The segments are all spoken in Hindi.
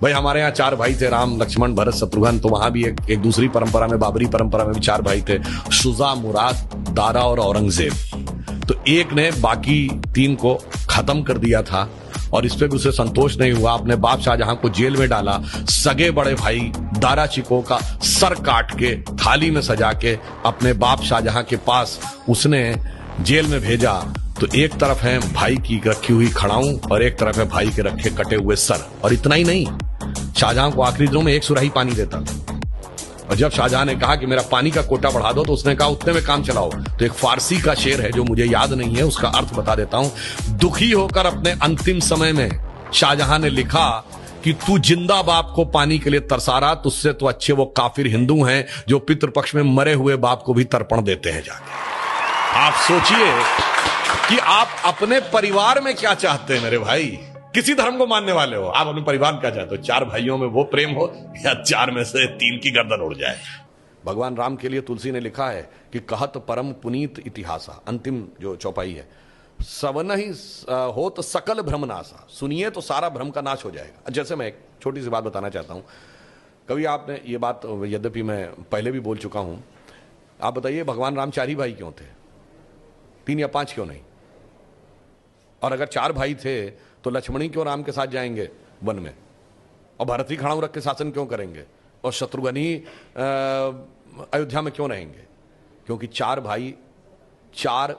भाई हमारे यहाँ 4 भाई थे, राम लक्ष्मण भरत शत्रुघ्न। तो वहां भी एक दूसरी परंपरा में, बाबरी परंपरा में भी 4 भाई थे, शुजा, मुराद, दारा और औरंगजेब। तो एक ने बाकी 3 को खत्म कर दिया था और इस पे भी उसे संतोष नहीं हुआ। अपने बाप शाहजहां को जेल में डाला। सगे बड़े भाई दारा चिको का सर काट के थाली में सजा के अपने बाप शाहजहां के पास उसने जेल में भेजा। तो एक तरफ है भाई की रखी हुई खड़ाऊं और एक तरफ है भाई के रखे कटे हुए सर। और इतना ही नहीं, शाहजहां को आखिरी दिनों में 1 सुराही पानी देता था। और जब शाहजहां ने कहा कि मेरा पानी का कोटा बढ़ा दो, तो उसने कहा उतने में काम चलाओ। तो एक फारसी का शेर है जो मुझे याद नहीं है, उसका अर्थ बता देता हूं। दुखी होकर अपने अंतिम समय में शाहजहां ने लिखा कि तू जिंदा बाप को पानी के लिए तरसा रहा, तुझसे तो अच्छे वो काफिर हिंदू हैं जो पितृपक्ष में मरे हुए बाप को भी तर्पण देते हैं जाके। आप सोचिए कि आप अपने परिवार में क्या चाहते हैं मेरे भाई। किसी धर्म को मानने वाले हो, आप अपने परिवार में क्या चाहते हो? 4 भाइयों में वो प्रेम हो या 4 में से 3 की गर्दन उड़ जाए? भगवान राम के लिए तुलसी ने लिखा है कि कहत परम पुनीत इतिहासा, अंतिम जो चौपाई है, सवन ही हो तो सकल भ्रम नासा, सुनिए तो सारा भ्रम का नाश हो जाएगा। जैसे मैं एक छोटी सी बात बताना चाहता हूं। कभी आपने ये बात, यद्यपि मैं पहले भी बोल चुका हूं, आप बताइए भगवान राम 4 ही भाई क्यों थे? 3 या 5 क्यों नहीं? और अगर 4 भाई थे तो लक्ष्मणी क्यों राम के साथ जाएंगे वन में? और भरत ही खड़ाऊ रख के शासन क्यों करेंगे? और शत्रुघ्न ही अयोध्या में क्यों रहेंगे? क्योंकि 4 भाई 4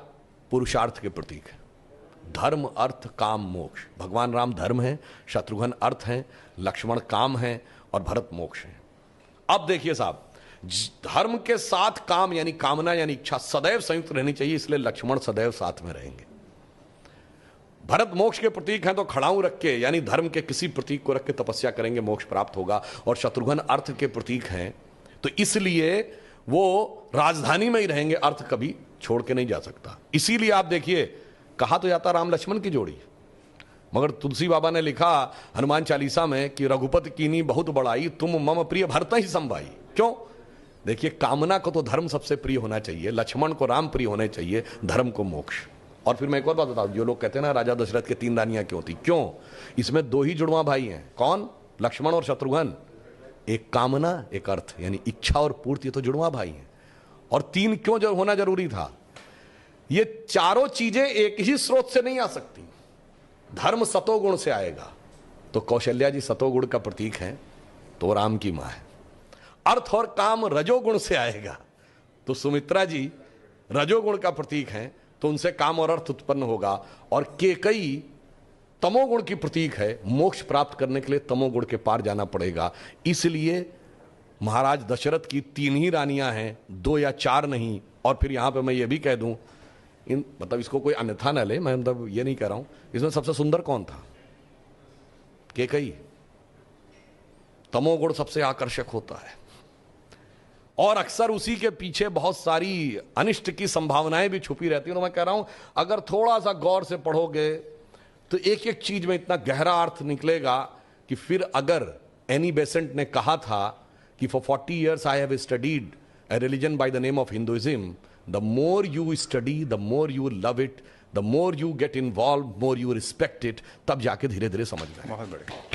पुरुषार्थ के प्रतीक है। धर्म, अर्थ, काम, मोक्ष। भगवान राम धर्म है, शत्रुघ्न अर्थ है, लक्ष्मण काम है और भरत मोक्ष है। अब देखिए साहब, धर्म के साथ काम यानी कामना यानी इच्छा सदैव संयुक्त रहनी चाहिए, इसलिए लक्ष्मण सदैव साथ में रहेंगे। भरत मोक्ष के प्रतीक हैं तो खड़ाऊ रख के यानी धर्म के किसी प्रतीक को रख के तपस्या करेंगे, मोक्ष प्राप्त होगा। और शत्रुघ्न अर्थ के प्रतीक हैं तो इसलिए वो राजधानी में ही रहेंगे, अर्थ कभी छोड़ के नहीं जा सकता। इसीलिए आप देखिए, कहा तो जाता राम लक्ष्मण की जोड़ी, मगर तुलसी बाबा ने लिखा हनुमान चालीसा में कि रघुपति कीनी बहुत बड़ाई, तुम मम प्रिय भरत ही संभाई। क्यों? देखिए, कामना को तो धर्म सबसे प्रिय होना चाहिए, लक्ष्मण को राम प्रिय होने चाहिए, धर्म को मोक्ष। और फिर मैं एक और बात बताऊं, जो लोग कहते हैं ना राजा दशरथ के 3 रानियां क्यों थी, क्यों? इसमें 2 ही जुड़वा भाई हैं। कौन? लक्ष्मण और शत्रुघ्न। एक कामना, एक अर्थ, यानी इच्छा और पूर्ति, तो जुड़वा भाई हैं। और 3 क्यों जो होना जरूरी था? ये चारों चीजें एक ही स्रोत से नहीं आ सकती। धर्म सतोगुण से आएगा, तो कौशल्या जी सतोगुण का प्रतीक है, तो राम की मां है। अर्थ और काम रजोगुण से आएगा, तो सुमित्रा जी रजोगुण का प्रतीक है, तो उनसे काम और अर्थ उत्पन्न होगा। और केकई तमोगुण की प्रतीक है, मोक्ष प्राप्त करने के लिए तमोगुण के पार जाना पड़ेगा। इसलिए महाराज दशरथ की 3 ही रानियां हैं, 2 या 4 नहीं। और फिर यहां पे मैं ये भी कह दूं, मतलब इसको कोई अन्यथा न ले, मैं मतलब ये नहीं कह रहा हूं, इसमें सबसे सुंदर कौन था? केकई। तमोगुण सबसे आकर्षक होता है और अक्सर उसी के पीछे बहुत सारी अनिष्ट की संभावनाएं भी छुपी रहती हैं। तो मैं कह रहा हूं, अगर थोड़ा सा गौर से पढ़ोगे तो एक एक चीज में इतना गहरा अर्थ निकलेगा कि फिर अगर एनी बेसेंट ने कहा था कि for 40 years I have studied a religion by the name of Hinduism, the more you study, the more you love it, the more you get involved, more you respect it, तब जाके धीरे धीरे समझ में। बहुत बढ़िया।